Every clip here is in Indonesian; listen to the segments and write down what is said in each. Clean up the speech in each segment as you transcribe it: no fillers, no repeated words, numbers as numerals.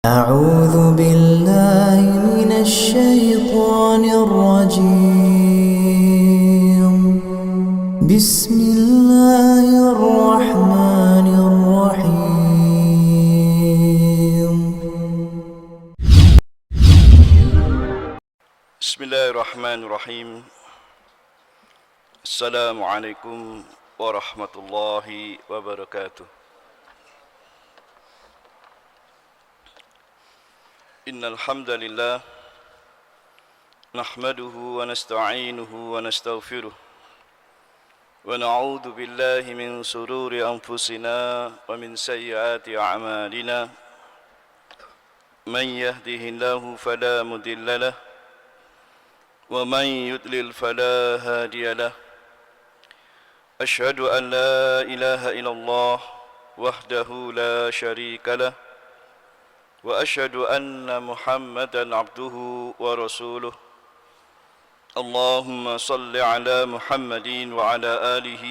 أعوذ بالله من الشيطان الرجيم بسم الله الرحمن الرحيم بسم الله الرحمن الرحيم السلام عليكم ورحمة الله وبركاته إن الحمد لله نحمده ونستعينه ونستغفره ونعوذ بالله من شرور أنفسنا ومن سيئات أعمالنا من يهده الله فلا مضل له ومن يضلل فلا هادي له أشهد أن لا إله إلا الله وحده لا شريك له وأشهد أن محمدًا عبده ورسوله اللهم صل على محمد وعلى آله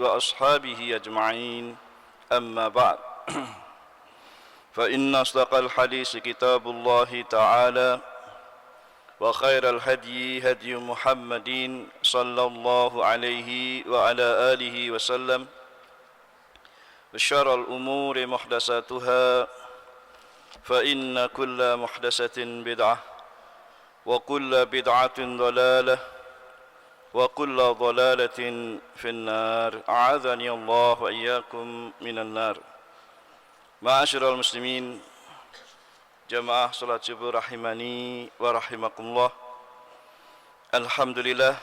وأصحابه أجمعين أما بعد فإن أصدق الحديث كتاب الله تعالى وخير الهدي هدي محمد صلى الله عليه وعلى آله وسلم وشر الأمور محدثاتها فإن كل محدثة بدعة وكل بدعة ضلالة وكل ضلالة في النار أعاذني الله وإياكم من النار. Ma'asyiral muslimin, jamaah salat subuh rahimani wa rahimakumullah. Alhamdulillah,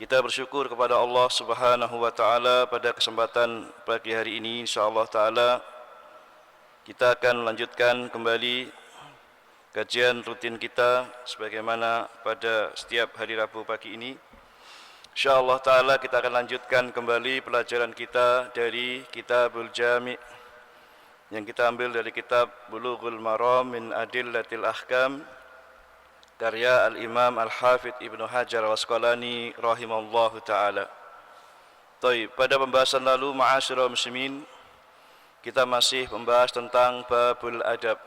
kita bersyukur kepada Allah Subhanahu wa taala pada kesempatan pagi hari ini. Insyaallah taala kita akan lanjutkan kembali kajian rutin kita sebagaimana pada setiap hari Rabu pagi ini. Insyaallah taala kita akan lanjutkan kembali pelajaran kita dari Kitabul Jami' yang kita ambil dari kitab Bulughul Maram min Adillatil Ahkam karya Al-Imam Al-Hafidh Ibnu Hajar Al-Asqalani rahimallahu taala. Baik, pada pembahasan lalu ma'asyiral muslimin, kita masih membahas tentang babul adab,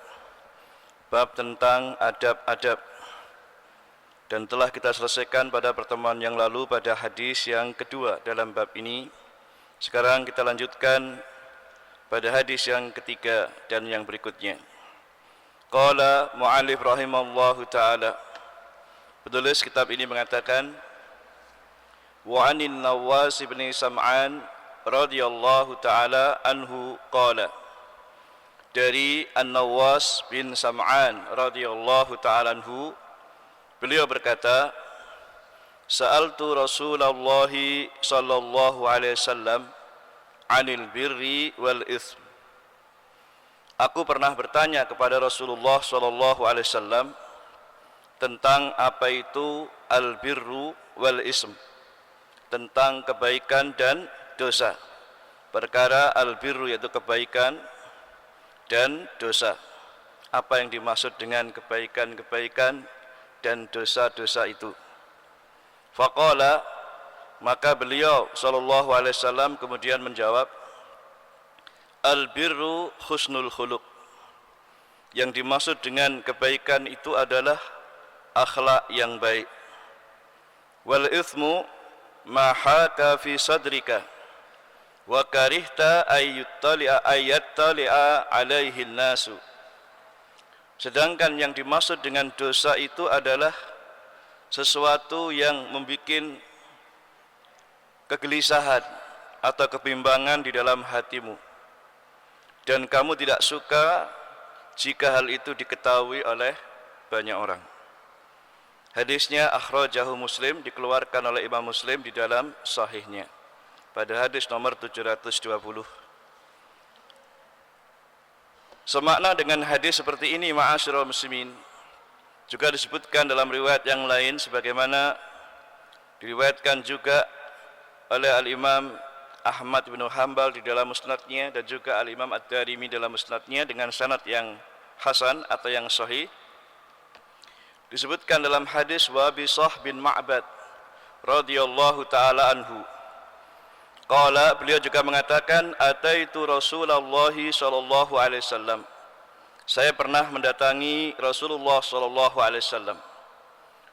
bab tentang adab-adab, dan telah kita selesaikan pada pertemuan yang lalu pada hadis yang kedua dalam bab ini. Sekarang kita lanjutkan pada hadis yang ketiga dan yang berikutnya. Qala mu'allif rahimallahu ta'ala, penulis kitab ini mengatakan, wa anin Nawas bin Sam'an radhiyallahu ta'ala anhu qala, dari An-Nawas bin Sam'an radhiyallahu ta'ala anhu, beliau berkata, sa'altu Rasulullah sallallahu alaihi wasallam anil birri wal ism. Aku pernah bertanya kepada Rasulullah sallallahu alaihi wasallam tentang apa itu al-birru wal ism, tentang kebaikan dan dosa. Perkara al-birru yaitu kebaikan dan dosa. Apa yang dimaksud dengan kebaikan-kebaikan dan dosa-dosa itu? Faqala, maka beliau sallallahu alaihi wasallam kemudian menjawab, al-birru husnul khuluq. Yang dimaksud dengan kebaikan itu adalah akhlak yang baik. Wal ithmu ma haka fi sadrika wa karihta ayattali'a alaihi nasu. Sedangkan yang dimaksud dengan dosa itu adalah sesuatu yang membuat kegelisahan atau kebimbangan di dalam hatimu, dan kamu tidak suka jika hal itu diketahui oleh banyak orang. Hadisnya akhrajahu Muslim, dikeluarkan oleh Imam Muslim di dalam sahihnya pada hadis nomor 720. Semakna dengan hadis seperti ini ma'asyiral muslimin juga disebutkan dalam riwayat yang lain, sebagaimana diriwayatkan juga oleh Al-Imam Ahmad bin Hanbal di dalam musnadnya dan juga Al-Imam Ad-Darimi dalam musnadnya dengan sanad yang hasan atau yang sahih. Disebutkan dalam hadis wa Bisah bin Ma'bad radhiyallahu taala anhu, qala, beliau juga mengatakan, ataitu Rasulullah sallallahu alaihi wasallam, saya pernah mendatangi Rasulullah sallallahu alaihi wasallam.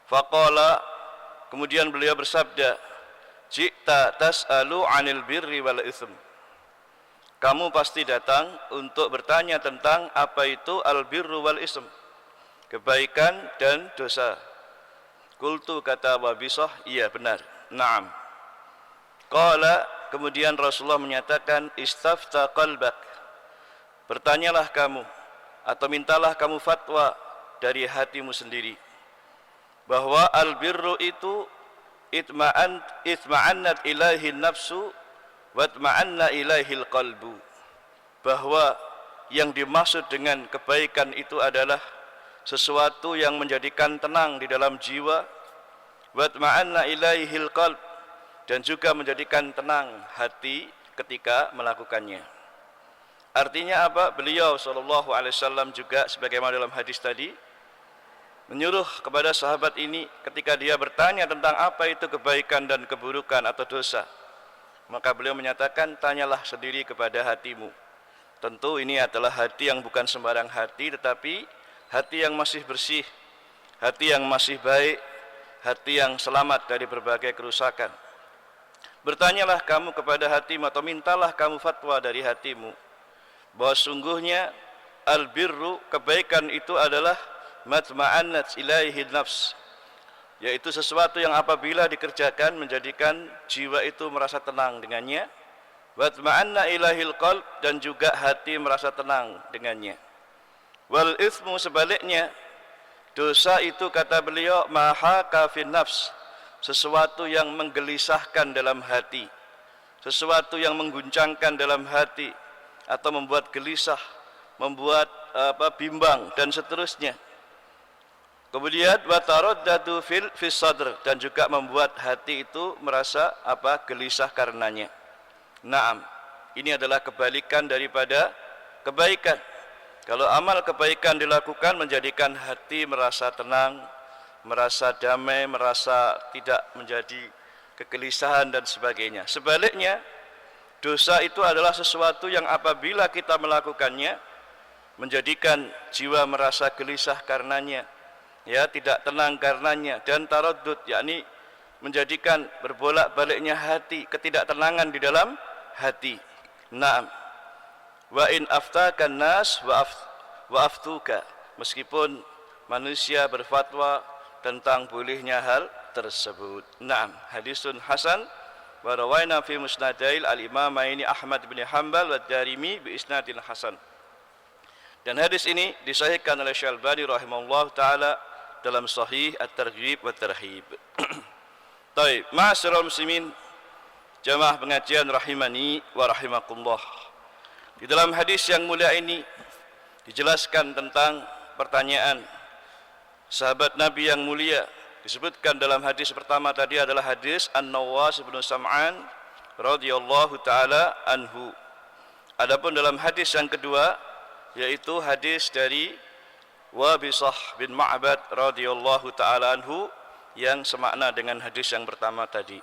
Faqala, kemudian beliau bersabda, "Ji'ta tas'alu 'anil birri wal itsm." Kamu pasti datang untuk bertanya tentang apa itu al-birru wal itsm, kebaikan dan dosa. Qultu, kata Abu Bisah, iya benar. Naam. Qala, kemudian Rasulullah menyatakan, istafta qalbak, bertanyalah kamu atau mintalah kamu fatwa dari hatimu sendiri, bahwa al-birru itu itma'annat ilaihi nafsu wa itma'anna ilaihi qalbu, bahwa yang dimaksud dengan kebaikan itu adalah sesuatu yang menjadikan tenang di dalam jiwa, wa itma'anna ilaihi qalb, dan juga menjadikan tenang hati ketika melakukannya. Artinya apa? Beliau sallallahu alaihi wasallam juga sebagaimana dalam hadis tadi menyuruh kepada sahabat ini ketika dia bertanya tentang apa itu kebaikan dan keburukan atau dosa, maka beliau menyatakan, tanyalah sendiri kepada hatimu. Tentu ini adalah hati yang bukan sembarang hati, tetapi hati yang masih bersih, hati yang masih baik, hati yang selamat dari berbagai kerusakan. Bertanyalah kamu kepada hatimu atau mintalah kamu fatwa dari hatimu, bahwa sungguhnya al-birru, kebaikan itu adalah matma'annat ilaihi nafs, yaitu sesuatu yang apabila dikerjakan menjadikan jiwa itu merasa tenang dengannya, watma'anna ilaihil qalb, dan juga hati merasa tenang dengannya. Wal itsmu, sebaliknya dosa itu, kata beliau, mahaka fin nafs, sesuatu yang menggelisahkan dalam hati, sesuatu yang mengguncangkan dalam hati atau membuat gelisah, membuat bimbang dan seterusnya. Kemudian wataraddadu fil sadr, dan juga membuat hati itu merasa gelisah karenanya. Naam, ini adalah kebalikan daripada kebaikan. Kalau amal kebaikan dilakukan menjadikan hati merasa tenang, merasa damai, merasa tidak menjadi kegelisahan dan sebagainya. Sebaliknya, dosa itu adalah sesuatu yang apabila kita melakukannya menjadikan jiwa merasa gelisah karenanya, ya, tidak tenang karenanya, dan taraddud, yakni menjadikan berbolak-baliknya hati, ketidaktenangan di dalam hati. Naam. Wa in aftakan nas wa aftuka, meskipun manusia berfatwa tentang bolehnya hal tersebut. Naam, hadisun hasan wa rawaina fi musnadail al-imamaini Ahmad bin Hanbal wa Darimi bi isnadil hasan. Dan hadis ini disahihkan oleh Syalbani rahimahullah taala dalam Sahih At-Targhib wa Tarhib. Baik, ma'asyiral muslimin, jamaah pengajian rahimani wa rahimakumullah. Di dalam hadis yang mulia ini dijelaskan tentang pertanyaan sahabat Nabi yang mulia. Disebutkan dalam hadis pertama tadi adalah hadis An-Nawas bin Sam'an radhiyallahu taala anhu. Adapun dalam hadis yang kedua yaitu hadis dari Wabisah bin Ma'bad radhiyallahu taala anhu yang semakna dengan hadis yang pertama tadi.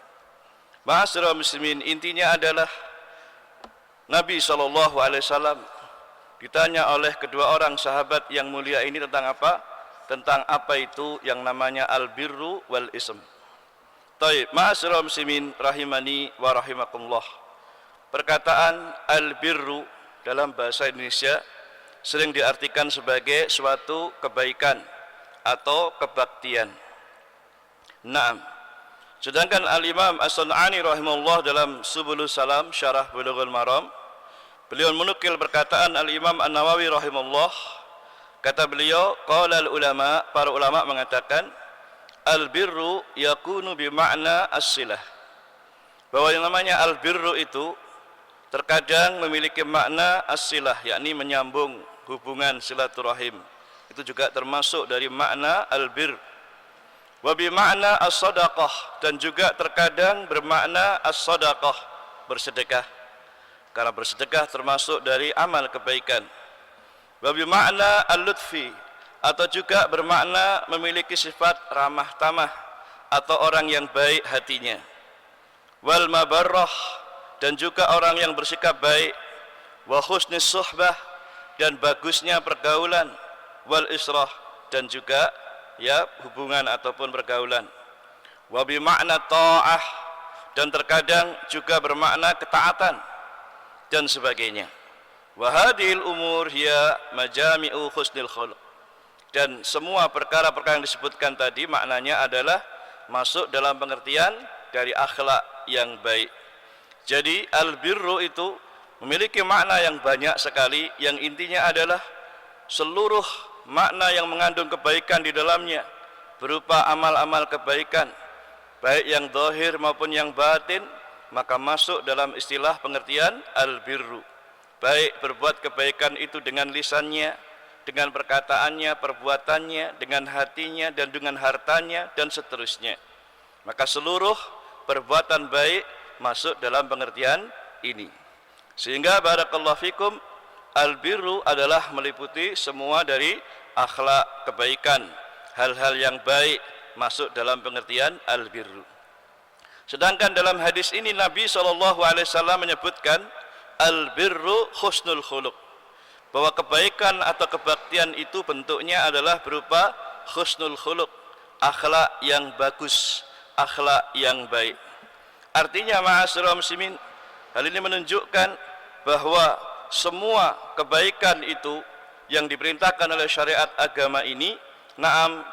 Ma'asyiral muslimin, intinya adalah Nabi SAW ditanya oleh kedua orang sahabat yang mulia ini tentang apa? Tentang apa itu yang namanya al-birru wal ism. Taib, ma'asyiral muslimin rahimani wa rahimakumullah. Perkataan al-birru dalam bahasa Indonesia sering diartikan sebagai suatu kebaikan atau kebaktian. Naam. Sedangkan Al-Imam As-Sun'ani rahimahullah dalam Subulus Salam Syarah Bulughul Maram, beliau menukil perkataan Al-Imam An-Nawawi rahimahullah. Kata beliau, qala al-ulama, para ulama mengatakan, al-birru yakunu bima'na as-silah, bahwa yang namanya al-birru itu terkadang memiliki makna as-silah, yakni menyambung hubungan silaturahim. Itu juga termasuk dari makna al-bir. Wa bima'na as-sadaqah, dan juga terkadang bermakna as-sadaqah, bersedekah, karena bersedekah termasuk dari amal kebaikan. Wa bima'na al-lutfi, atau juga bermakna memiliki sifat ramah tamah atau orang yang baik hatinya. Wal mabarrah, dan juga orang yang bersikap baik. Wa husnis suhbah, dan bagusnya pergaulan, wal israh, dan juga ya hubungan ataupun pergaulan. Wa bi makna ta'ah, dan terkadang juga bermakna ketaatan dan sebagainya. Wa hadhil umur hiya majami'u husnil khuluq, dan semua perkara-perkara yang disebutkan tadi maknanya adalah masuk dalam pengertian dari akhlak yang baik. Jadi al-birru itu memiliki makna yang banyak sekali, yang intinya adalah seluruh makna yang mengandung kebaikan di dalamnya berupa amal-amal kebaikan, baik yang zahir maupun yang batin, maka masuk dalam istilah pengertian al-birru. Baik berbuat kebaikan itu dengan lisannya, dengan perkataannya, perbuatannya, dengan hatinya, dan dengan hartanya, dan seterusnya. Maka seluruh perbuatan baik masuk dalam pengertian ini. Sehingga barakallahu fikum, al-birru adalah meliputi semua dari akhlak kebaikan, hal-hal yang baik masuk dalam pengertian al-birru. Sedangkan dalam hadis ini Nabi SAW menyebutkan al-birru husnul khuluq, bahwa kebaikan atau kebaktian itu bentuknya adalah berupa husnul khuluq, akhlak yang bagus, akhlak yang baik. Artinya ma'asyiral muslimin, hal ini menunjukkan bahwa semua kebaikan itu yang diperintahkan oleh syariat agama ini, naam,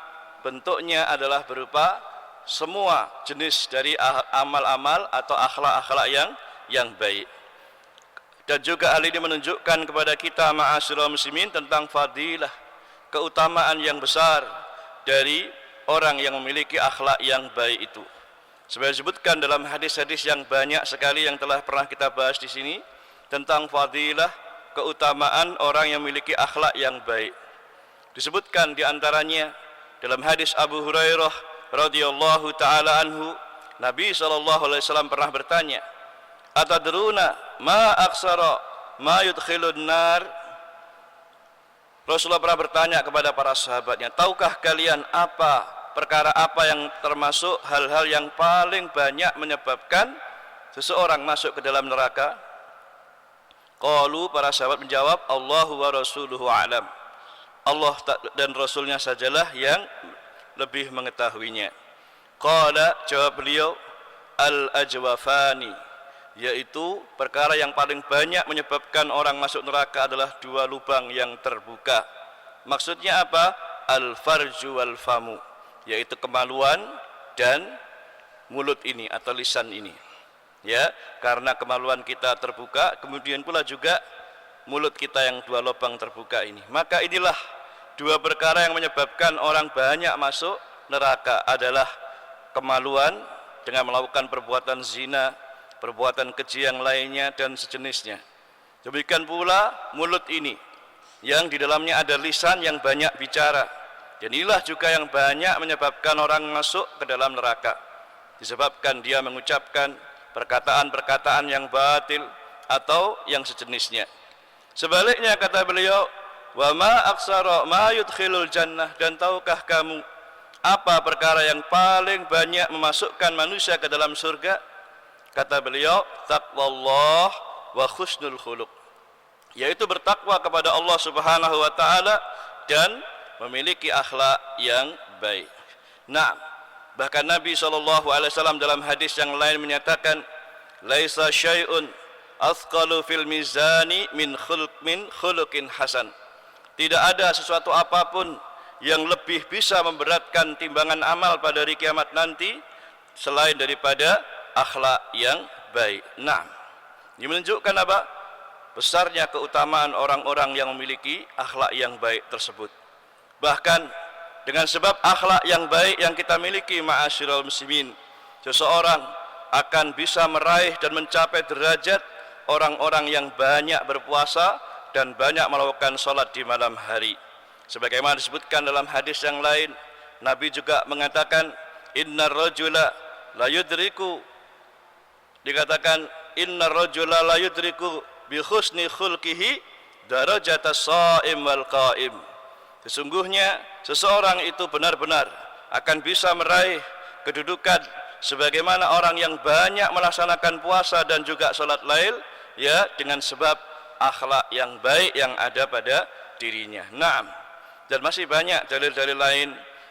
bentuknya adalah berupa semua jenis dari amal-amal atau akhlak-akhlak yang baik. Dan juga hal ini menunjukkan kepada kita ma'asyiral muslimin tentang fadilah, keutamaan yang besar dari orang yang memiliki akhlak yang baik itu. Sebenarnya disebutkan dalam hadis-hadis yang banyak sekali yang telah pernah kita bahas di sini tentang fadilah, keutamaan orang yang memiliki akhlak yang baik. Disebutkan di antaranya dalam hadis Abu Hurairah radhiyallahu taala anhu, Nabi SAW pernah bertanya, "Atadruna ma aksara ma yudkhilun nar?" Rasulullah pernah bertanya kepada para sahabatnya, "Tahukah kalian perkara apa yang termasuk hal-hal yang paling banyak menyebabkan seseorang masuk ke dalam neraka?" Qalu, para sahabat menjawab, "Allahu wa rasuluhu a'lam." Allah dan Rasulnya sajalah yang lebih mengetahuinya. Qala, jawab beliau, "Al-ajwafani", yaitu perkara yang paling banyak menyebabkan orang masuk neraka adalah dua lubang yang terbuka. Maksudnya apa? Al-farju wal famu, yaitu kemaluan dan mulut ini atau lisan ini. Ya, karena kemaluan kita terbuka, kemudian pula juga mulut kita yang dua lubang terbuka ini. Maka inilah dua perkara yang menyebabkan orang banyak masuk neraka, adalah kemaluan dengan melakukan perbuatan zina, perbuatan keji yang lainnya dan sejenisnya. Demikian pula mulut ini yang di dalamnya ada lisan yang banyak bicara. Dan inilah juga yang banyak menyebabkan orang masuk ke dalam neraka, disebabkan dia mengucapkan perkataan-perkataan yang batil atau yang sejenisnya. Sebaliknya kata beliau, "Wa ma aksara ma yudkhilul jannah", dan tahukah kamu apa perkara yang paling banyak memasukkan manusia ke dalam surga? Kata beliau, "Taqwallah wa husnul khuluq", yaitu bertakwa kepada Allah Subhanahu wa taala dan memiliki akhlak yang baik. Nah, bahkan Nabi SAW dalam hadis yang lain menyatakan, "Laisa syai'un athqalu fil mizani min khuluqin hasan." Tidak ada sesuatu apapun yang lebih bisa memberatkan timbangan amal pada hari kiamat nanti selain daripada akhlak yang baik. Nah, ini menunjukkan apa? Besarnya keutamaan orang-orang yang memiliki akhlak yang baik tersebut. Bahkan dengan sebab akhlak yang baik yang kita miliki ma'asyiral muslimin, seseorang akan bisa meraih dan mencapai derajat orang-orang yang banyak berpuasa dan banyak melakukan salat di malam hari. Sebagaimana disebutkan dalam hadis yang lain, Nabi juga mengatakan, "Innar rajula la yudriku", dikatakan, "Innar rajula la yudriku bi husni khulqihi darajatas shaim wal qaim." Sesungguhnya seseorang itu benar-benar akan bisa meraih kedudukan sebagaimana orang yang banyak melaksanakan puasa dan juga salat lail, ya, dengan sebab akhlak yang baik yang ada pada dirinya. Naam. Dan masih banyak dalil-dalil lain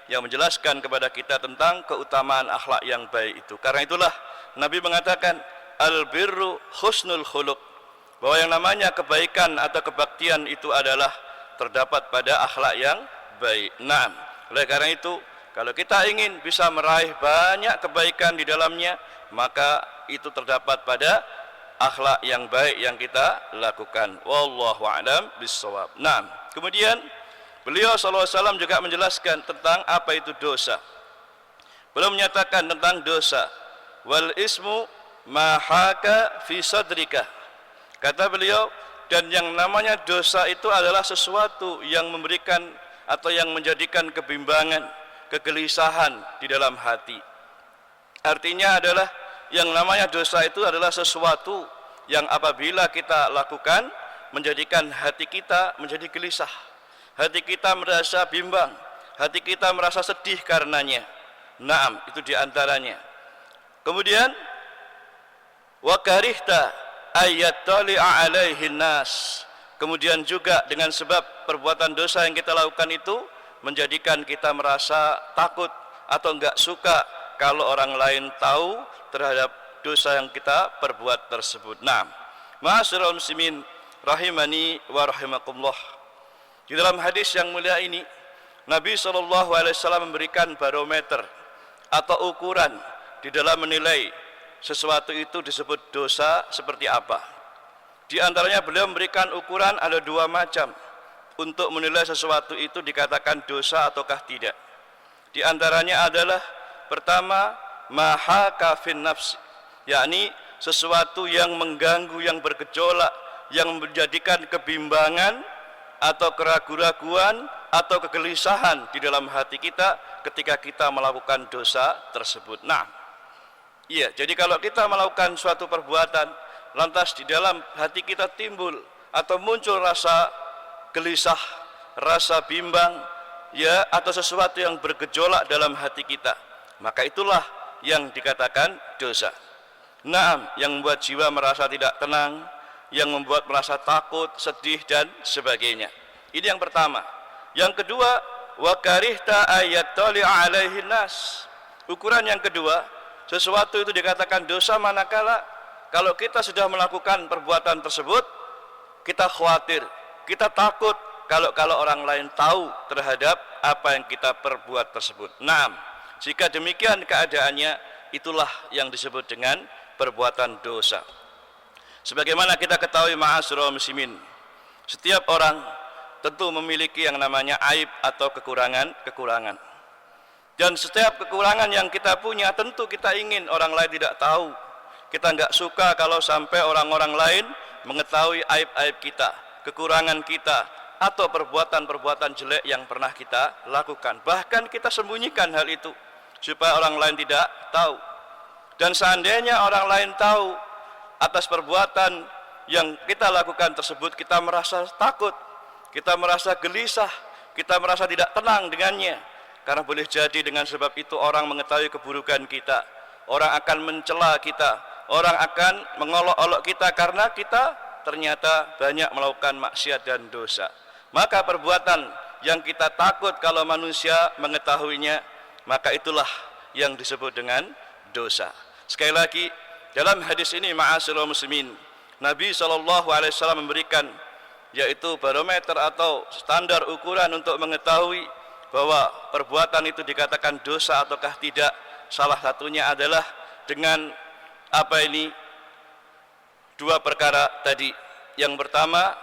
yang menjelaskan kepada kita tentang keutamaan akhlak yang baik itu. Karena itulah Nabi mengatakan al-birru husnul khuluq, bahwa yang namanya kebaikan atau kebaktian itu adalah terdapat pada akhlak yang baik. Naam. Oleh karena itu, kalau kita ingin bisa meraih banyak kebaikan di dalamnya, maka itu terdapat pada akhlak yang baik yang kita lakukan. Wallahu a'lam bissawab. Naam. Kemudian beliau sallallahu alaihi wasallam juga menjelaskan tentang apa itu dosa. Beliau menyatakan tentang dosa, wal ismu ma haka fi sadrika. Kata beliau, dan yang namanya dosa itu adalah sesuatu yang memberikan atau yang menjadikan kebimbangan, kegelisahan di dalam hati. Artinya adalah yang namanya dosa itu adalah sesuatu yang apabila kita lakukan menjadikan hati kita menjadi gelisah, hati kita merasa bimbang, hati kita merasa sedih karenanya. Naam, itu diantaranya. Kemudian wa karihta ayattali'a alaihin nas. Kemudian juga dengan sebab perbuatan dosa yang kita lakukan itu menjadikan kita merasa takut atau enggak suka kalau orang lain tahu terhadap dosa yang kita perbuat tersebut. Nah, ma'asyiral muslimin rahimani wa rahimakumullah. Di dalam hadis yang mulia ini, Nabi SAW memberikan barometer atau ukuran di dalam menilai sesuatu itu disebut dosa seperti apa. Di antaranya beliau memberikan ukuran ada dua macam untuk menilai sesuatu itu dikatakan dosa ataukah tidak. Di antaranya adalah pertama, mahaka fin nafsi, yakni sesuatu yang mengganggu, yang bergejolak, yang menjadikan kebimbangan atau keraguan-raguan atau kegelisahan di dalam hati kita ketika kita melakukan dosa tersebut. Nah, iya, jadi kalau kita melakukan suatu perbuatan lantas di dalam hati kita timbul atau muncul rasa gelisah, rasa bimbang, ya, atau sesuatu yang bergejolak dalam hati kita, maka itulah yang dikatakan dosa. Naam, yang membuat jiwa merasa tidak tenang, yang membuat merasa takut, sedih dan sebagainya. Ini yang pertama. Yang kedua, wa karihta ayattali'a alaihin nas. Ukuran yang kedua, sesuatu itu dikatakan dosa manakala kalau kita sudah melakukan perbuatan tersebut, kita khawatir, kita takut kalau orang lain tahu terhadap apa yang kita perbuat tersebut. Naam, jika demikian keadaannya, itulah yang disebut dengan perbuatan dosa. Sebagaimana kita ketahui ma'asyiral muslimin, setiap orang tentu memiliki yang namanya aib atau kekurangan. Dan setiap kekurangan yang kita punya tentu kita ingin orang lain tidak tahu. Kita enggak suka kalau sampai orang-orang lain mengetahui aib-aib kita, kekurangan kita, atau perbuatan-perbuatan jelek yang pernah kita lakukan. Bahkan kita sembunyikan hal itu supaya orang lain tidak tahu. Dan seandainya orang lain tahu atas perbuatan yang kita lakukan tersebut, kita merasa takut, kita merasa gelisah, kita merasa tidak tenang dengannya. Karena boleh jadi dengan sebab itu orang mengetahui keburukan kita, orang akan mencela kita, orang akan mengolok-olok kita karena kita ternyata banyak melakukan maksiat dan dosa. Maka perbuatan yang kita takut kalau manusia mengetahuinya, maka itulah yang disebut dengan dosa. Sekali lagi, dalam hadis ini ma'asyiral muslimin, Nabi SAW memberikan yaitu barometer atau standar ukuran untuk mengetahui bahwa perbuatan itu dikatakan dosa ataukah tidak. Salah satunya adalah dengan dua perkara tadi. Yang pertama,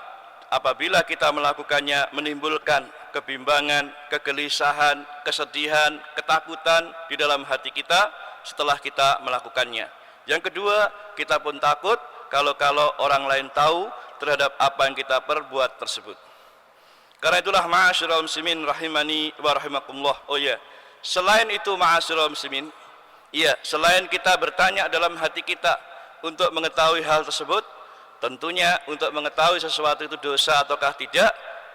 apabila kita melakukannya menimbulkan kebimbangan, kegelisahan, kesedihan, ketakutan di dalam hati kita setelah kita melakukannya. Yang kedua, kita pun takut kalau orang lain tahu terhadap apa yang kita perbuat tersebut. Karena itulah ma'asyiral muslimin rahimani wa rahimakumullah. Oh ya, selain itu ma'asyiral muslimin, iya, selain kita bertanya dalam hati kita untuk mengetahui hal tersebut, tentunya untuk mengetahui sesuatu itu dosa ataukah tidak,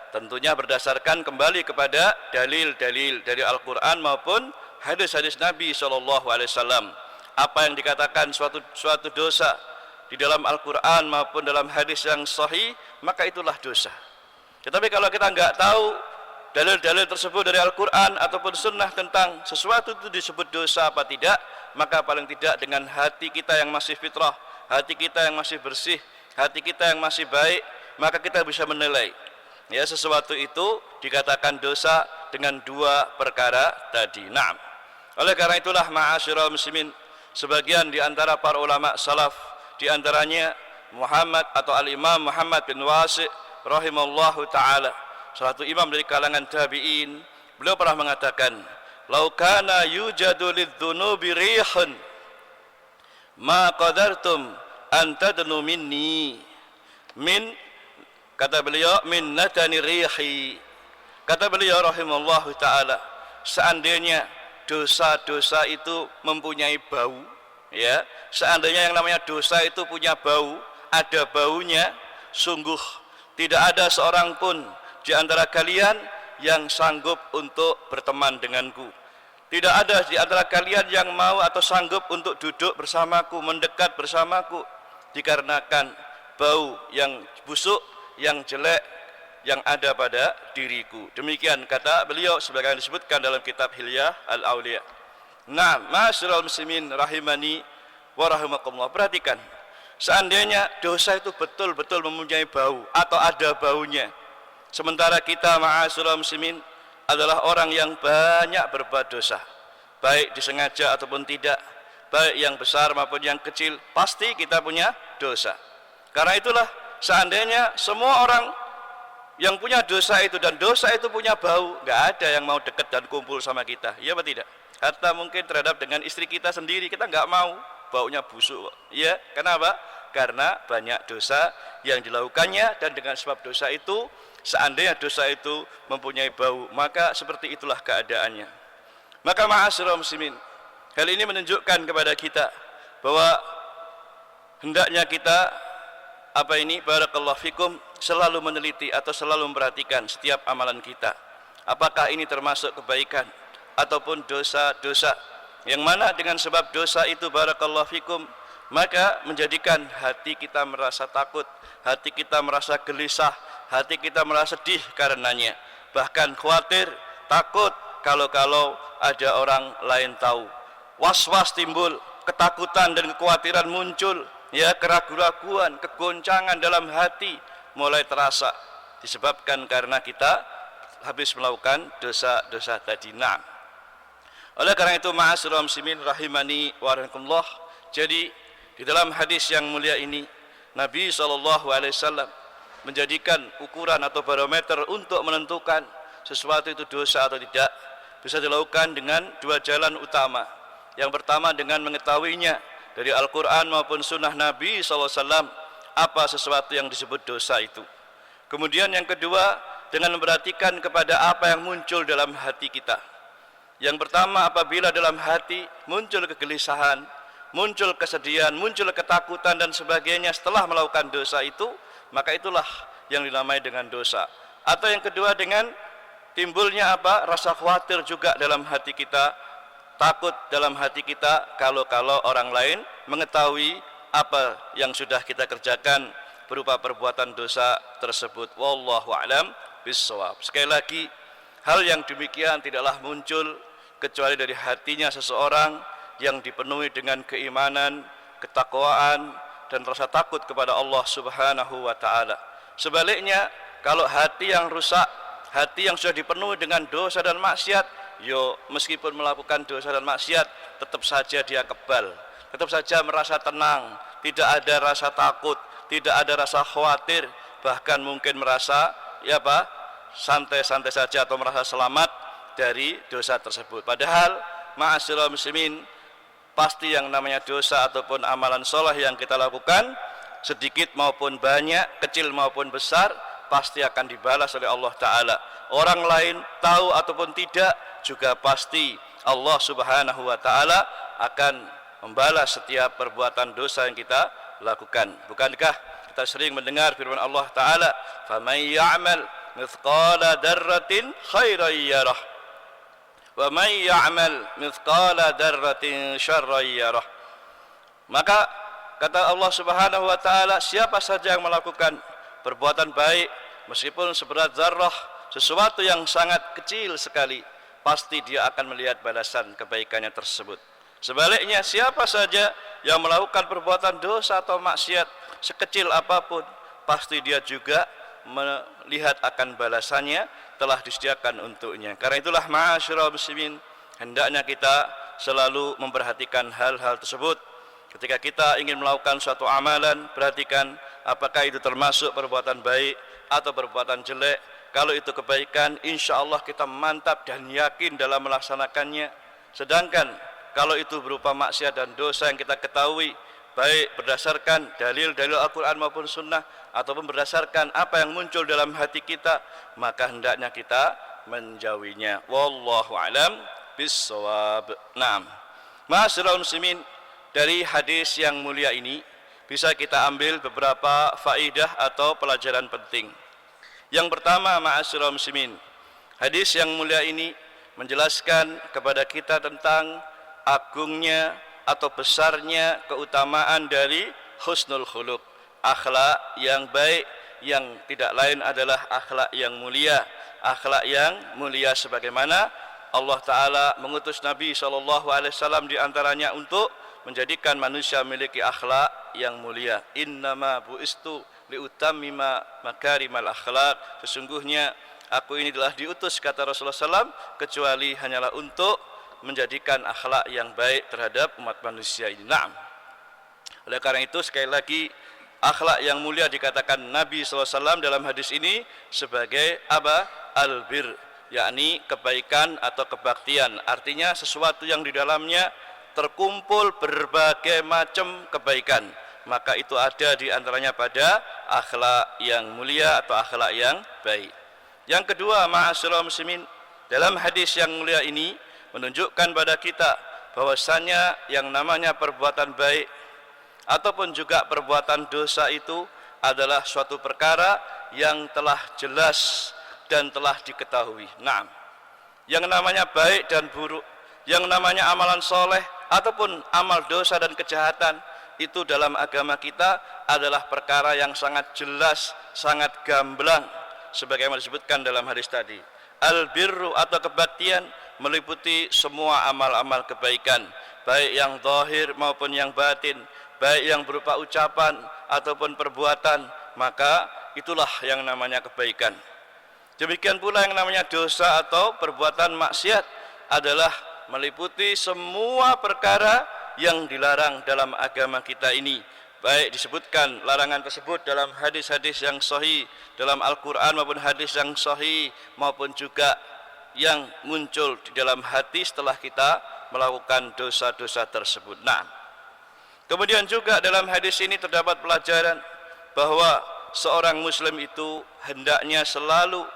tentunya berdasarkan kembali kepada dalil-dalil dari Al-Quran maupun hadis-hadis Nabi SAW. Apa yang dikatakan suatu dosa, di dalam Al-Quran maupun dalam hadis yang sahih, maka itulah dosa. Tetapi kalau kita enggak tahu dalil-dalil tersebut dari Al-Quran ataupun sunnah tentang sesuatu itu disebut dosa apa tidak, maka paling tidak dengan hati kita yang masih fitrah, hati kita yang masih bersih, hati kita yang masih baik, maka kita bisa menilai ya sesuatu itu dikatakan dosa dengan dua perkara tadi. Naam. Oleh karena itulah ma'asyiral muslimin, sebagian di antara para ulama salaf, di antaranya Muhammad atau Al-Imam Muhammad bin Wasi' rahimallahu taala, salah satu imam dari kalangan tabi'in, beliau pernah mengatakan, "Lau kana yujadu lidzunubi rihun ma qadartum an tadnu minni min," kata beliau, "min natani rihi." Kata beliau rahimallahu taala, seandainya dosa-dosa itu mempunyai bau, ya, seandainya yang namanya dosa itu punya bau, ada baunya, sungguh tidak ada seorang pun di antara kalian yang sanggup untuk berteman denganku. Tidak ada di antara kalian yang mau atau sanggup untuk duduk bersamaku, mendekat bersamaku, dikarenakan bau yang busuk, yang jelek yang ada pada diriku. Demikian kata beliau sebagaimana disebutkan dalam kitab Hilyah Al-Auliya. Nah, ma'asyiral muslimin rahimani wa rahimakumullah. Perhatikan, seandainya dosa itu betul-betul mempunyai bau atau ada baunya, sementara kita ma'asyiral muslimin adalah orang yang banyak berbuat dosa, baik disengaja ataupun tidak, baik yang besar maupun yang kecil, pasti kita punya dosa. Karena itulah seandainya semua orang yang punya dosa itu dan dosa itu punya bau, nggak ada yang mau dekat dan kumpul sama kita, iya apa tidak? Hatta mungkin terhadap dengan istri kita sendiri, kita nggak mau, baunya busuk, ya. Kenapa? Karena banyak dosa yang dilakukannya, dan dengan sebab dosa itu, seandainya dosa itu mempunyai bau, maka seperti itulah keadaannya. Maka ma'asyiral muslimin, hal ini menunjukkan kepada kita bahwa hendaknya kita barakallahu fikum, selalu meneliti atau selalu memperhatikan setiap amalan kita, apakah ini termasuk kebaikan ataupun dosa-dosa, yang mana dengan sebab dosa itu barakallahu fikum, maka menjadikan hati kita merasa takut, hati kita merasa gelisah, hati kita merasa sedih karenanya, bahkan khawatir, takut kalau ada orang lain tahu, was-was timbul, ketakutan dan kekhawatiran muncul, ya, keraguan-raguan, kegoncangan dalam hati mulai terasa, disebabkan karena kita habis melakukan dosa-dosa tadi. Nah, oleh karena itu ma'asyiral muslimin rahimani wa rahimakumullah, jadi di dalam hadis yang mulia ini Nabi SAW menjadikan ukuran atau barometer untuk menentukan sesuatu itu dosa atau tidak bisa dilakukan dengan dua jalan utama. Yang pertama dengan mengetahuinya dari Al-Quran maupun sunnah Nabi SAW apa sesuatu yang disebut dosa itu. Kemudian yang kedua dengan memperhatikan kepada apa yang muncul dalam hati kita. Yang pertama, apabila dalam hati muncul kegelisahan, muncul kesedihan, muncul ketakutan dan sebagainya setelah melakukan dosa itu, maka itulah yang dinamai dengan dosa. Atau yang kedua dengan timbulnya rasa khawatir juga dalam hati kita, takut dalam hati kita kalau orang lain mengetahui apa yang sudah kita kerjakan berupa perbuatan dosa tersebut. Wallahu a'lam bishawab. Sekali lagi, hal yang demikian tidaklah muncul kecuali dari hatinya seseorang yang dipenuhi dengan keimanan, ketakwaan dan rasa takut kepada Allah Subhanahu wa taala. Sebaliknya, kalau hati yang rusak, hati yang sudah dipenuhi dengan dosa dan maksiat, meskipun melakukan dosa dan maksiat, tetap saja dia kebal, tetap saja merasa tenang, tidak ada rasa takut, tidak ada rasa khawatir, bahkan mungkin merasa santai-santai saja atau merasa selamat dari dosa tersebut. Padahal ma'asyiral muslimin, pasti yang namanya dosa ataupun amalan soleh yang kita lakukan, sedikit maupun banyak, kecil maupun besar, pasti akan dibalas oleh Allah Ta'ala. Orang lain tahu ataupun tidak, juga pasti Allah Subhanahu wa Ta'ala akan membalas setiap perbuatan dosa yang kita lakukan. Bukankah kita sering mendengar firman Allah Ta'ala, "Faman ya'mal mithqala dzarratin khairan yarah, wa man ya'mal mithqala dzarratin syarran yarah." Maka kata Allah Subhanahu wa taala, siapa saja yang melakukan perbuatan baik meskipun seberat zarrah, sesuatu yang sangat kecil sekali, pasti dia akan melihat balasan kebaikannya tersebut. Sebaliknya, siapa saja yang melakukan perbuatan dosa atau maksiat sekecil apapun, pasti dia juga melihat akan balasannya telah disediakan untuknya. Karena itulah ma'asyiral muslimin, hendaknya kita selalu memperhatikan hal-hal tersebut. Ketika kita ingin melakukan suatu amalan, perhatikan apakah itu termasuk perbuatan baik atau perbuatan jelek. Kalau itu kebaikan, insya Allah kita mantap dan yakin dalam melaksanakannya. Sedangkan kalau itu berupa maksiat dan dosa yang kita ketahui, baik berdasarkan dalil-dalil Al-Quran maupun Sunnah, ataupun berdasarkan apa yang muncul dalam hati kita, maka hendaknya kita menjauhinya. Wallahu alam bissawab. Naam. Ma'asyiral muslimin, dari hadis yang mulia ini bisa kita ambil beberapa faidah atau pelajaran penting. Yang pertama, ma'asyiral muslimin, hadis yang mulia ini menjelaskan kepada kita tentang agungnya atau besarnya keutamaan dari husnul khuluq, akhlak yang baik, yang tidak lain adalah akhlak yang mulia. Akhlak yang mulia sebagaimana Allah Ta'ala mengutus Nabi SAW di antaranya untuk menjadikan manusia memiliki akhlak yang mulia. Innama bu'istu liutammima makarimal akhlak. Sesungguhnya aku ini telah diutus, kata Rasulullah SAW, kecuali hanyalah untuk menjadikan akhlak yang baik terhadap umat manusia ini. Naam. Oleh karena itu, sekali lagi, akhlak yang mulia dikatakan Nabi SAW dalam hadis ini sebagai apa? Albir, yakni kebaikan atau kebaktian. Artinya sesuatu yang di dalamnya terkumpul berbagai macam kebaikan, maka itu ada di antaranya pada akhlak yang mulia atau akhlak yang baik. Yang kedua, ma'asyiral muslimin, dalam hadis yang mulia ini menunjukkan pada kita bahwasanya yang namanya perbuatan baik ataupun juga perbuatan dosa itu adalah suatu perkara yang telah jelas dan telah diketahui. Naam. Yang namanya baik dan buruk, yang namanya amalan soleh ataupun amal dosa dan kejahatan, itu dalam agama kita adalah perkara yang sangat jelas, sangat gamblang, sebagaimana disebutkan dalam hadis tadi. Al-birru atau kebaktian meliputi semua amal-amal kebaikan, baik yang zahir maupun yang batin, baik yang berupa ucapan ataupun perbuatan, maka itulah yang namanya kebaikan. Demikian pula yang namanya dosa atau perbuatan maksiat adalah meliputi semua perkara yang dilarang dalam agama kita ini, baik disebutkan larangan tersebut dalam hadis-hadis yang sahih dalam Al-Quran maupun hadis yang sahih, maupun juga yang muncul di dalam hati setelah kita melakukan dosa-dosa tersebut. Nah, kemudian juga dalam hadis ini terdapat pelajaran bahwa seorang muslim itu hendaknya selalu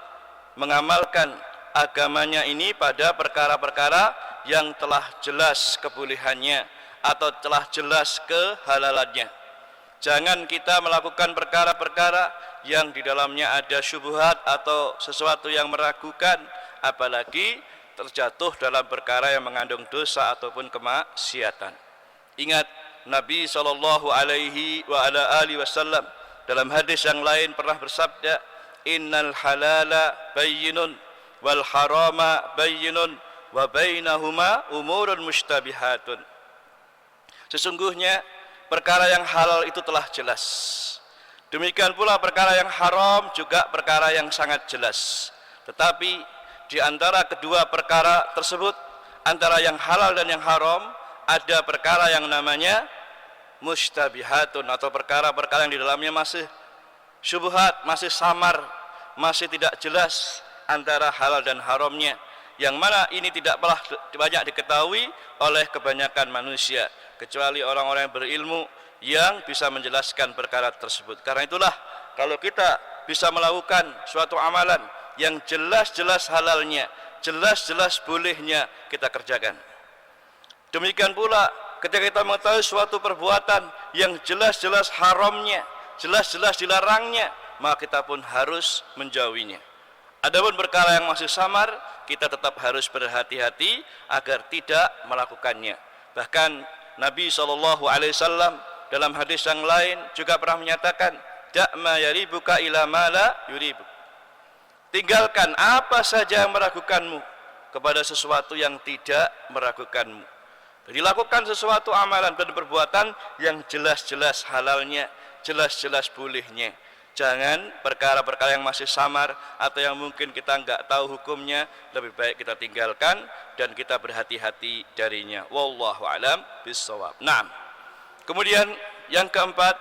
mengamalkan agamanya ini pada perkara-perkara yang telah jelas kebolehannya atau telah jelas kehalalannya. Jangan kita melakukan perkara-perkara yang di dalamnya ada syubhat atau sesuatu yang meragukan, apalagi terjatuh dalam perkara yang mengandung dosa ataupun kemaksiatan. Ingat, Nabi SAW dalam hadis yang lain pernah bersabda, innal halala bayyinun wal harama bayyinun wa bainahuma umurun mushtabihatun. Sesungguhnya perkara yang halal itu telah jelas, demikian pula perkara yang haram juga perkara yang sangat jelas. Tetapi di antara kedua perkara tersebut, antara yang halal dan yang haram, ada perkara yang namanya mushtabihatun, atau perkara-perkara yang di dalamnya masih syubhat, masih samar, masih tidak jelas antara halal dan haramnya, yang mana ini tidak pernah banyak diketahui oleh kebanyakan manusia, kecuali orang-orang yang berilmu yang bisa menjelaskan perkara tersebut. Karena itulah, kalau kita bisa melakukan suatu amalan yang jelas-jelas halalnya, jelas-jelas bolehnya, kita kerjakan. Demikian pula ketika kita mengetahui suatu perbuatan yang jelas-jelas haramnya, jelas-jelas dilarangnya, maka kita pun harus menjauhinya. Adapun perkara yang masih samar, kita tetap harus berhati-hati agar tidak melakukannya. Bahkan Nabi SAW dalam hadis yang lain juga pernah menyatakan, da' ma yaribuka ila ma la yuribuk. Tinggalkan apa saja yang meragukanmu kepada sesuatu yang tidak meragukanmu. Jadi lakukan sesuatu amalan dan perbuatan yang jelas-jelas halalnya, jelas-jelas bolehnya. Jangan perkara-perkara yang masih samar atau yang mungkin kita enggak tahu hukumnya, lebih baik kita tinggalkan dan kita berhati-hati darinya. Wallahu a'lam bishawab. Nah, kemudian yang keempat,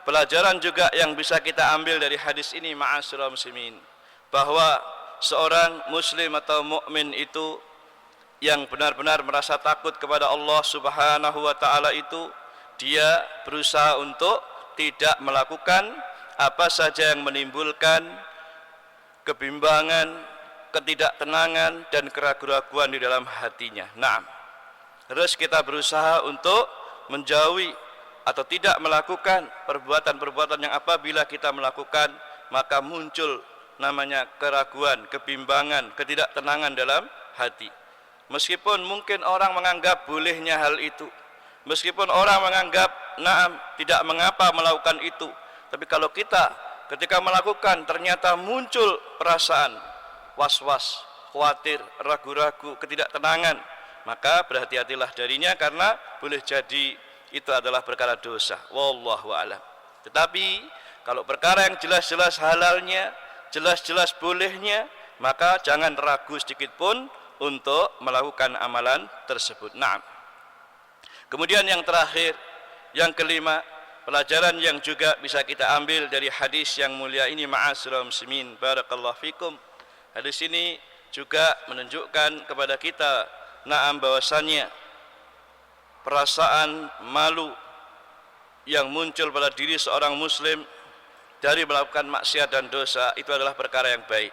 pelajaran juga yang bisa kita ambil dari hadis ini, ma'asyiral muslimin, bahwa seorang muslim atau mukmin itu yang benar-benar merasa takut kepada Allah Subhanahu wa taala itu, dia berusaha untuk tidak melakukan apa saja yang menimbulkan kebimbangan, ketidaktenangan dan keraguan-keraguan di dalam hatinya. Nah, terus kita berusaha untuk menjauhi atau tidak melakukan perbuatan-perbuatan yang apabila kita melakukan maka muncul namanya keraguan, kebimbangan, ketidaktenangan dalam hati. Meskipun mungkin orang menganggap bolehnya hal itu, meskipun orang menganggap naam tidak mengapa melakukan itu, tapi kalau kita ketika melakukan ternyata muncul perasaan was-was, khawatir, ragu-ragu, ketidaktenangan, maka berhati-hatilah darinya karena boleh jadi itu adalah perkara dosa. Wallahu a'lam. Tetapi kalau perkara yang jelas-jelas halalnya, jelas-jelas bolehnya, maka jangan ragu sedikit pun untuk melakukan amalan tersebut. Nah, kemudian yang terakhir, yang kelima, pelajaran yang juga bisa kita ambil dari hadis yang mulia ini, ma'asyiral muslimin, barakallahu fikum. Hadis ini juga menunjukkan kepada kita na'am bahwasannya perasaan malu yang muncul pada diri seorang muslim dari melakukan maksiat dan dosa itu adalah perkara yang baik.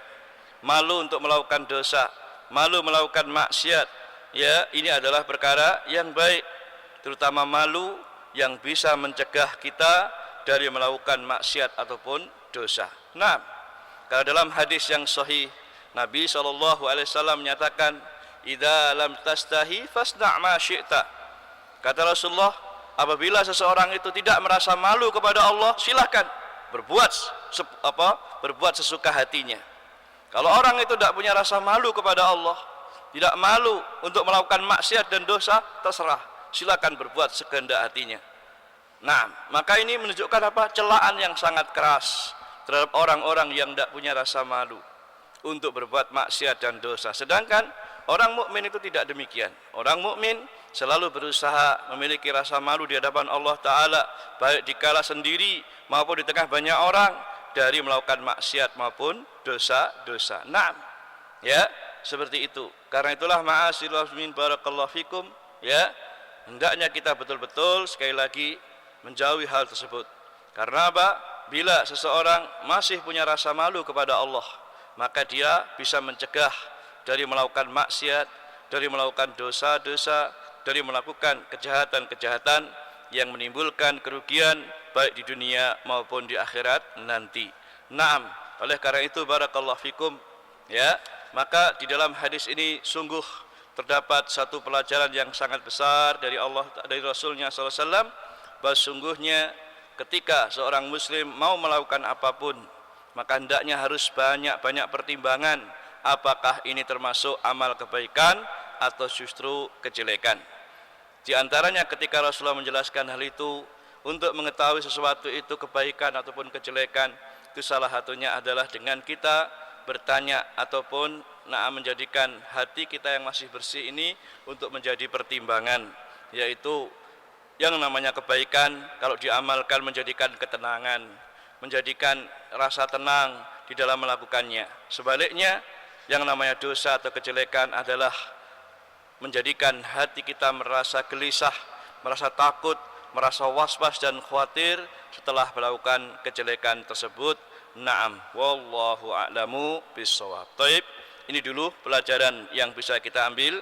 Malu untuk melakukan dosa, malu melakukan maksiat, ya, ini adalah perkara yang baik, terutama malu yang bisa mencegah kita dari melakukan maksiat ataupun dosa. Nah, kalau dalam hadis yang sahih Nabi SAW menyatakan, idza lam tastahi fasna' ma syi'ta. Kata Rasulullah, apabila seseorang itu tidak merasa malu kepada Allah, silahkan berbuat sesuka hatinya. Kalau orang itu tidak punya rasa malu kepada Allah, tidak malu untuk melakukan maksiat dan dosa, terserah, silakan berbuat sekehendak hatinya. Nah, maka ini menunjukkan apa? Celaan yang sangat keras terhadap orang-orang yang tidak punya rasa malu untuk berbuat maksiat dan dosa. Sedangkan orang mukmin itu tidak demikian. Orang mukmin selalu berusaha memiliki rasa malu di hadapan Allah Ta'ala, baik dikala sendiri maupun di tengah banyak orang, dari melakukan maksiat maupun dosa-dosa. Nah, ya, seperti itu. Karena itulah ma'asyiral muslimin barakallahu fikum, ya, hendaknya kita betul-betul sekali lagi menjauhi hal tersebut. Karena apa? Bila seseorang masih punya rasa malu kepada Allah, maka dia bisa mencegah dari melakukan maksiat, dari melakukan dosa-dosa, dari melakukan kejahatan-kejahatan yang menimbulkan kerugian baik di dunia maupun di akhirat nanti. Naam, oleh karena itu barakallahu fikum, ya, maka di dalam hadis ini sungguh terdapat satu pelajaran yang sangat besar dari Allah, dari Rasulnya SAW, bahwa sungguhnya ketika seorang muslim mau melakukan apapun, maka hendaknya harus banyak-banyak pertimbangan apakah ini termasuk amal kebaikan atau justru kejelekan. Di antaranya ketika Rasulullah menjelaskan hal itu, untuk mengetahui sesuatu itu kebaikan ataupun kejelekan, itu salah satunya adalah dengan kita bertanya ataupun menjadikan hati kita yang masih bersih ini untuk menjadi pertimbangan, yaitu yang namanya kebaikan kalau diamalkan menjadikan ketenangan, menjadikan rasa tenang di dalam melakukannya. Sebaliknya, yang namanya dosa atau kejelekan adalah menjadikan hati kita merasa gelisah, merasa takut, merasa was-was dan khawatir setelah melakukan kejelekan tersebut. Naam, wallahu a'lamu bishawab. Taib, ini dulu pelajaran yang bisa kita ambil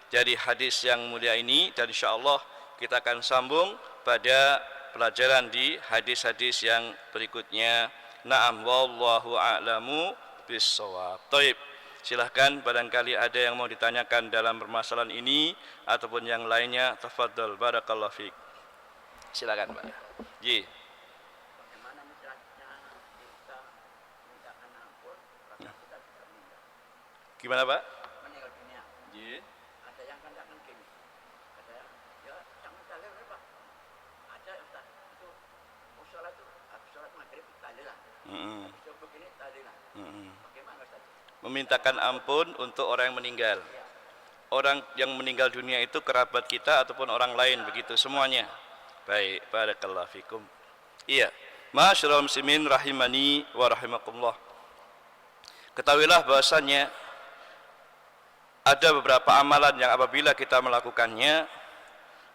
dari hadis yang mulia ini, dan insyaallah kita akan sambung pada pelajaran di hadis-hadis yang berikutnya. Naam, wallahu a'lamu bishawab. Taib, silahkan barangkali ada yang mau ditanyakan dalam permasalahan ini ataupun yang lainnya. Tafadhal, barakallahu fiik. Silakan Pak. Ji. Bagaimana misalnya kita mintakan ampun karena kita sudah meninggal Gimana Pak? dunia. Ji. Ada yang katakan gini, ada ya jangan dalil ya Pak. Ada yang tak itu sholat itu habis sholat maghrib tahlilan. Habis begini tahlilan. Bagaimana Ustaz? Memintakan ampun untuk orang yang meninggal. Orang yang meninggal dunia itu kerabat kita ataupun orang lain, begitu semuanya. Baik, barakallahu fikum. Iya, ma'asyiral muslimin rahimani wa rahimakumullah. Ketahuilah bahasanya ada beberapa amalan yang apabila kita melakukannya,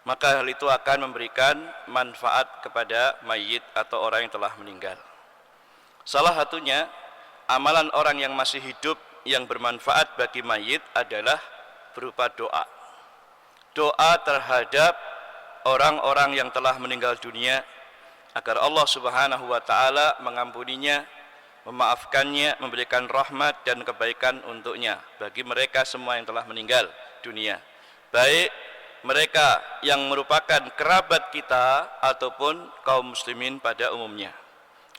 maka hal itu akan memberikan manfaat kepada mayit atau orang yang telah meninggal. Salah satunya, amalan orang yang masih hidup yang bermanfaat bagi mayit adalah berupa doa. Doa terhadap orang-orang yang telah meninggal dunia agar Allah Subhanahu wa taala mengampuninya, memaafkannya, memberikan rahmat dan kebaikan untuknya bagi mereka semua yang telah meninggal dunia. Baik mereka yang merupakan kerabat kita ataupun kaum muslimin pada umumnya.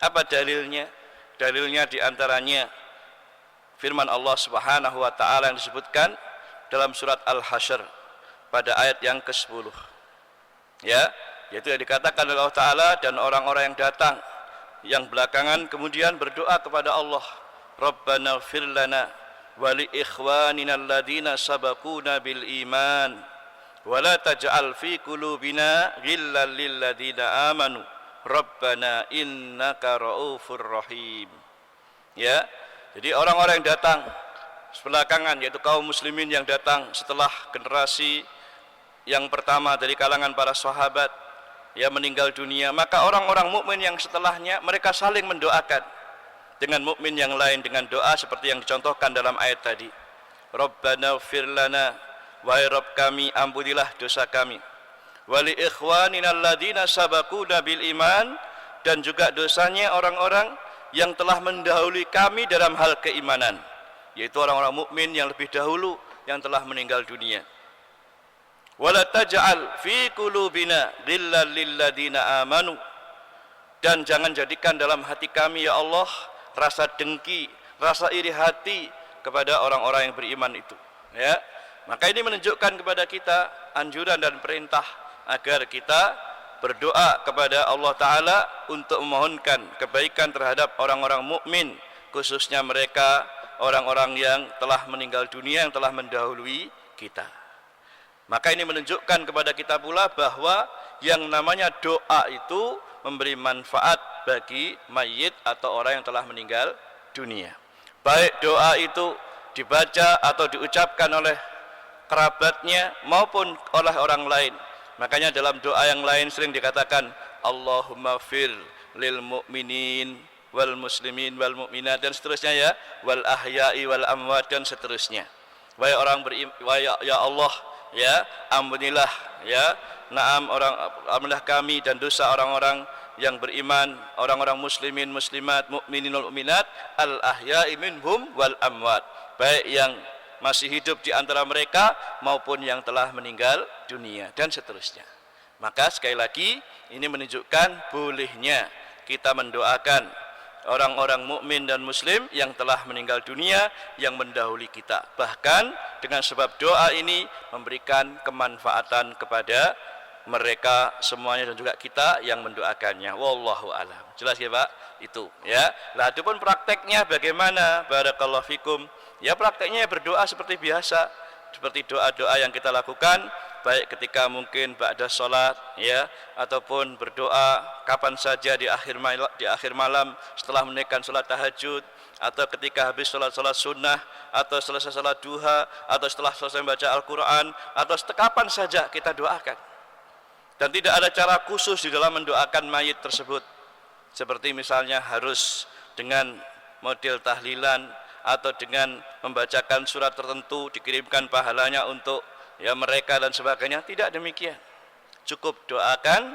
Apa dalilnya? Dalilnya diantaranya firman Allah Subhanahu wa taala yang disebutkan dalam surat Al-Hasyr pada ayat yang ke-10. Ya, yaitu yang dikatakan oleh Allah taala, dan orang-orang yang datang yang belakangan kemudian berdoa kepada Allah, Rabbana ighfir lana wa li ikhwanina alladziina sabaquna bil iman wa la taj'al fi qulubina ghillan lil ladziina amanu Rabbana innaka ra'ufur rahim. Ya, jadi orang-orang yang datang belakangan, yaitu kaum muslimin yang datang setelah generasi yang pertama dari kalangan para sahabat yang meninggal dunia, maka orang-orang mukmin yang setelahnya mereka saling mendoakan dengan mukmin yang lain dengan doa seperti yang dicontohkan dalam ayat tadi. Rabbana ighfir lana, wahai Rabb kami ampunilah dosa kami, wa li ikhwanina alladziina sabaquna bil iman, dan juga dosanya orang-orang yang telah mendahului kami dalam hal keimanan, yaitu orang-orang mukmin yang lebih dahulu yang telah meninggal dunia. Wala taj'al fi qulubina ghillan lil ladzina amanu, dan jangan jadikan dalam hati kami ya Allah rasa dengki, rasa iri hati kepada orang-orang yang beriman itu. Ya, maka ini menunjukkan kepada kita anjuran dan perintah agar kita berdoa kepada Allah taala untuk memohonkan kebaikan terhadap orang-orang mukmin, khususnya mereka orang-orang yang telah meninggal dunia yang telah mendahului kita. Maka ini menunjukkan kepada kita pula bahwa yang namanya doa itu memberi manfaat bagi mayit atau orang yang telah meninggal dunia. Baik doa itu dibaca atau diucapkan oleh kerabatnya maupun oleh orang lain. Makanya dalam doa yang lain sering dikatakan Allahumma fir lil mu'minin wal muslimin wal mu'minat dan seterusnya, ya, wal ahya'i wal amwat dan seterusnya. Wahai orang beriman, ya Allah, ya, ampunilah, ya, ampunilah kami dan dosa orang-orang yang beriman, orang-orang muslimin muslimat, mukminin wal mukminat, al ahya'i minhum wal amwat, baik yang masih hidup di antara mereka maupun yang telah meninggal dunia dan seterusnya. Maka sekali lagi ini menunjukkan bolehnya kita mendoakan orang-orang mukmin dan muslim yang telah meninggal dunia yang mendahului kita. Bahkan dengan sebab doa ini memberikan kemanfaatan kepada mereka semuanya dan juga kita yang mendoakannya. Wallahu alam. Jelas ya Pak? Itu ya. Lah adapun prakteknya bagaimana? Barakallahu fikum. Ya prakteknya berdoa seperti biasa, seperti doa-doa yang kita lakukan baik ketika mungkin ba'da sholat, ya, ataupun berdoa kapan saja di akhir malam setelah menunaikan sholat tahajud, atau ketika habis sholat sunnah, atau selesai sholat duha, atau setelah selesai membaca Al-Quran, atau kapan saja kita doakan. Dan tidak ada cara khusus di dalam mendoakan mayit tersebut, seperti misalnya harus dengan model tahlilan atau dengan membacakan surat tertentu dikirimkan pahalanya untuk ya mereka dan sebagainya. Tidak demikian. Cukup doakan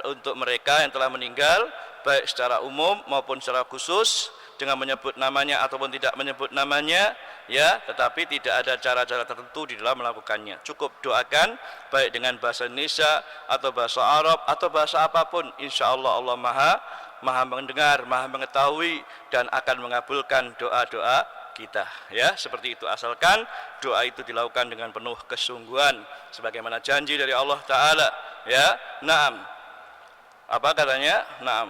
untuk mereka yang telah meninggal baik secara umum maupun secara khusus dengan menyebut namanya ataupun tidak menyebut namanya, ya, tetapi tidak ada cara-cara tertentu di dalam melakukannya. Cukup doakan baik dengan bahasa Indonesia atau bahasa Arab atau bahasa apapun, insya Allah Allah maha mendengar, maha mengetahui, dan akan mengabulkan doa-doa kita, ya, seperti itu, asalkan doa itu dilakukan dengan penuh kesungguhan sebagaimana janji dari Allah Ta'ala, ya. Naam, apa katanya? Naam,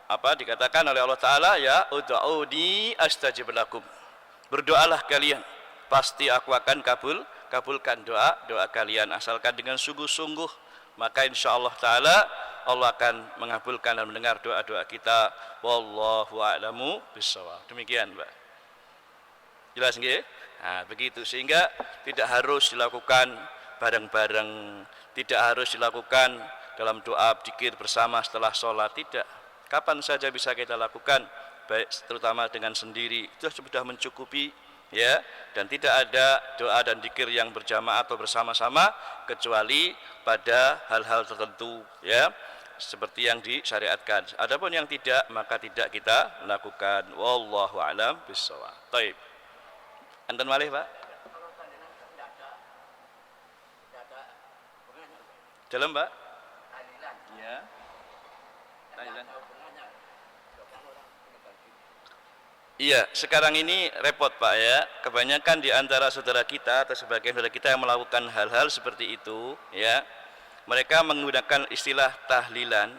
apa dikatakan oleh Allah Ta'ala, ya, ud'uni astajib lakum, berdoalah kalian, pasti aku akan kabulkan doa kalian, asalkan dengan sungguh-sungguh, maka insya Allah Ta'ala Allah akan mengabulkan dan mendengar doa-doa kita. Wallahu a'lamu bishawab. Demikian, Mbak. Jelas nggih? Nah, begitu, sehingga tidak harus dilakukan bareng-bareng, tidak harus dilakukan dalam doa dzikir bersama setelah sholat, tidak. Kapan saja bisa kita lakukan, baik terutama dengan sendiri, itu sudah mencukupi, ya. Dan tidak ada doa dan dzikir yang berjamaah atau bersama-sama kecuali pada hal-hal tertentu, ya, seperti yang disyariatkan. Adapun yang tidak, maka tidak kita lakukan. Wallahu a'lam bishawab. Baik. Enten malih, Pak? Kalau tahlilan tidak ada hubungannya. Dalam, Pak? Tahlilan. Iya. Tahlilan. Tidak ada hubungannya. Coba orang meninggal dunia. Iya, sekarang ini repot, Pak, ya. Kebanyakan di antara saudara kita atau sebagian saudara kita yang melakukan hal-hal seperti itu, ya, mereka menggunakan istilah tahlilan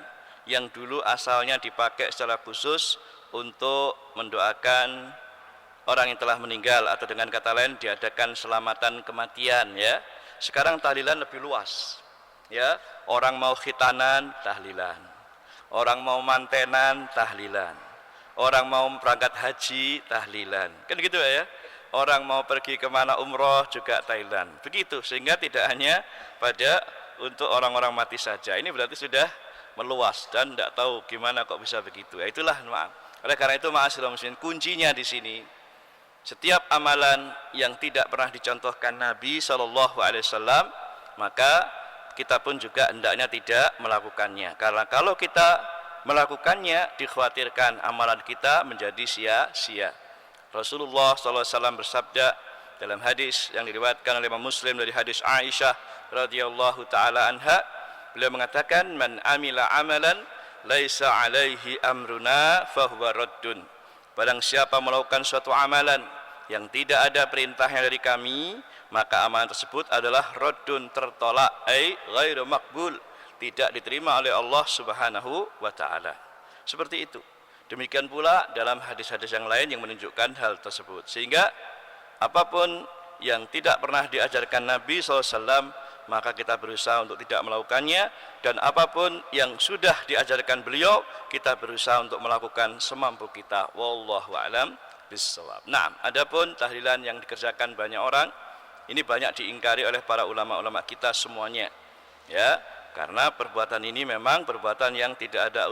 yang dulu asalnya dipakai secara khusus untuk mendoakan orang yang telah meninggal, atau dengan kata lain diadakan selamatan kematian, ya. Sekarang tahlilan lebih luas, ya. Orang mau khitanan, tahlilan. Orang mau mantenan, tahlilan. Orang mau berangkat haji, tahlilan. Kan gitu ya. Orang mau pergi kemana umroh juga tahlilan. Begitu, sehingga tidak hanya pada untuk orang-orang mati saja. Ini berarti sudah meluas dan tidak tahu gimana kok bisa begitu. Ya, itulah, maaf. Oleh karena itu, ma'asyiral muslimin, kuncinya di sini, setiap amalan yang tidak pernah dicontohkan Nabi SAW, maka kita pun juga hendaknya tidak melakukannya. Karena kalau kita melakukannya, dikhawatirkan amalan kita menjadi sia-sia. Rasulullah SAW bersabda dalam hadis yang diriwayatkan oleh Imam Muslim dari hadis Aisyah radhiyallahu taala anha, beliau mengatakan, man amila amalan laisa alaihi amruna fahuwa raddun. Barang siapa melakukan suatu amalan yang tidak ada perintahnya dari kami, maka amalan tersebut adalah raddun, tertolak, ai ghairu maqbul, tidak diterima oleh Allah Subhanahu wa taala. Seperti itu. Demikian pula dalam hadis-hadis yang lain yang menunjukkan hal tersebut. Sehingga apapun yang tidak pernah diajarkan Nabi SAW, maka kita berusaha untuk tidak melakukannya, dan apapun yang sudah diajarkan beliau, kita berusaha untuk melakukan semampu kita. Wallahu a'lam bishawab. Nah, adapun tahlilan yang dikerjakan banyak orang, ini banyak diingkari oleh para ulama-ulama kita semuanya, ya, karena perbuatan ini memang perbuatan yang tidak ada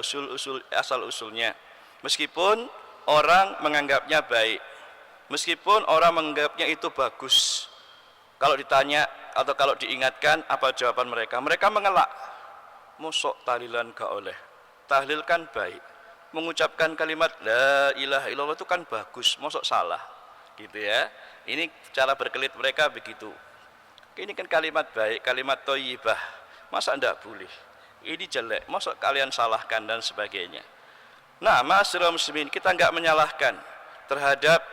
asal-usulnya. Meskipun orang menganggapnya baik, meskipun orang menganggapnya itu bagus, kalau ditanya atau kalau diingatkan, apa jawaban mereka? Mereka mengelak. Mosok tahlilan gak oleh. Tahlil kan baik. Mengucapkan kalimat la ilaha illallah itu kan bagus, mosok salah. Gitu ya. Ini cara berkelit mereka begitu. Ini kan kalimat baik, kalimat thayyibah. Masa enggak boleh? Ini jelek, mosok kalian salahkan dan sebagainya. Nah, ma'asyiral muslimin, kita enggak menyalahkan terhadap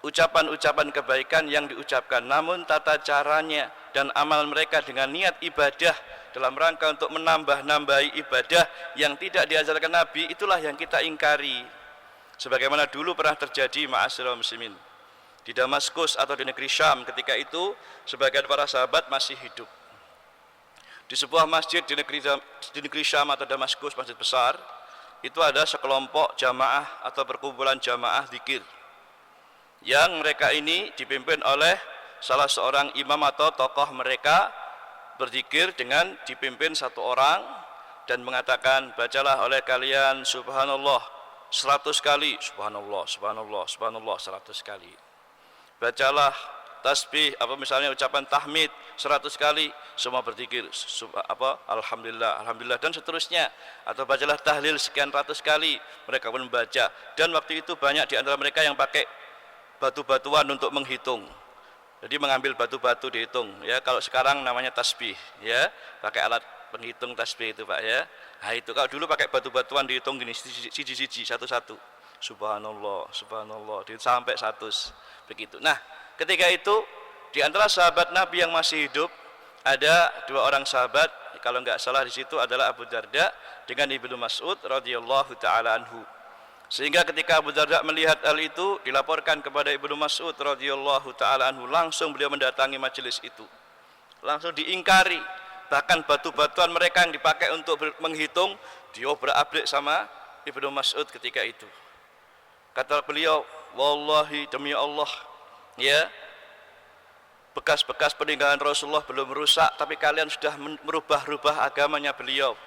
ucapan-ucapan kebaikan yang diucapkan, namun tata caranya dan amal mereka dengan niat ibadah dalam rangka untuk menambah-nambahi ibadah yang tidak diajarkan Nabi, itulah yang kita ingkari. Sebagaimana dulu pernah terjadi, ma'asyiral muslimin, di Damaskus atau di negeri Syam, ketika itu sebagian para sahabat masih hidup. Di sebuah masjid di negeri Syam atau Damaskus, masjid besar, itu ada sekelompok jamaah atau perkumpulan jamaah zikir, yang mereka ini dipimpin oleh salah seorang imam atau tokoh mereka, berzikir dengan dipimpin satu orang dan mengatakan, bacalah oleh kalian subhanallah 100 kali, subhanallah, subhanallah, subhanallah 100 kali. Bacalah tasbih, misalnya ucapan tahmid 100 kali, semua berzikir alhamdulillah, alhamdulillah, dan seterusnya. Atau bacalah tahlil sekian ratus kali, mereka pun membaca. Dan waktu itu banyak di antara mereka yang pakai batu-batuan untuk menghitung. Jadi mengambil batu-batu dihitung, ya. Kalau sekarang namanya tasbih, ya, pakai alat penghitung tasbih itu, Pak, ya. Nah itu, kalau dulu pakai batu-batuan dihitung gini, siji-siji, satu-satu, subhanallah, subhanallah, sampai 100, begitu. Nah, ketika itu di antara sahabat Nabi yang masih hidup ada 2 orang sahabat, kalau nggak salah di situ adalah Abu Darda dengan Ibnu Mas'ud radhiyallahu taala anhu. Sehingga ketika Abu Darda melihat hal itu, dilaporkan kepada Ibnu Mas'ud radhiyallahu taala anhu, langsung beliau mendatangi majelis itu. Langsung diingkari, bahkan batu-batuan mereka yang dipakai untuk menghitung diobrak-abrik sama Ibnu Mas'ud ketika itu. Kata beliau, wallahi, demi Allah, ya, bekas-bekas peninggalan Rasulullah belum rusak, tapi kalian sudah merubah-rubah agamanya beliau.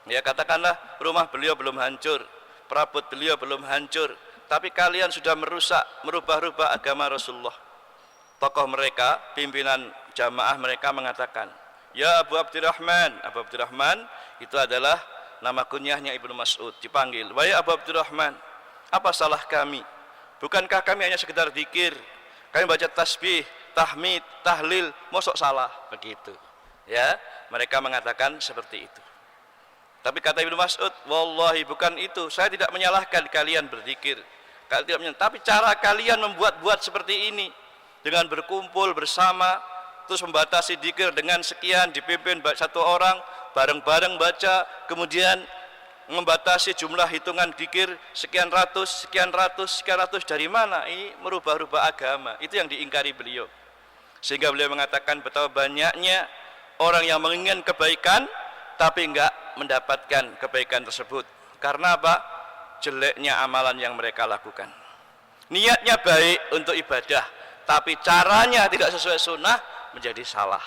Ya, katakanlah rumah beliau belum hancur, perabot beliau belum hancur, tapi kalian sudah merusak, merubah-rubah agama Rasulullah. Tokoh mereka, pimpinan jamaah mereka mengatakan, ya Abu Abdurrahman. Abu Abdurrahman itu adalah nama kunyahnya Ibnu Mas'ud. Dipanggil, wahai Abu Abdurrahman, apa salah kami? Bukankah kami hanya sekedar zikir, kami baca tasbih, tahmid, tahlil, mosok salah? Begitu, ya, mereka mengatakan seperti itu. Tapi kata Ibnu Mas'ud, wallahi bukan itu, saya tidak menyalahkan kalian berzikir, tapi cara kalian membuat-buat seperti ini, dengan berkumpul bersama, terus membatasi zikir dengan sekian, dipimpin 1 orang, bareng-bareng baca, kemudian membatasi jumlah hitungan zikir sekian ratus, sekian ratus, sekian ratus. Dari mana? Ini merubah-rubah agama. Itu yang diingkari beliau. Sehingga beliau mengatakan betapa banyaknya orang yang menginginkan kebaikan tapi enggak mendapatkan kebaikan tersebut. Karena apa? Jeleknya amalan yang mereka lakukan. Niatnya baik untuk ibadah, tapi caranya tidak sesuai sunnah, menjadi salah.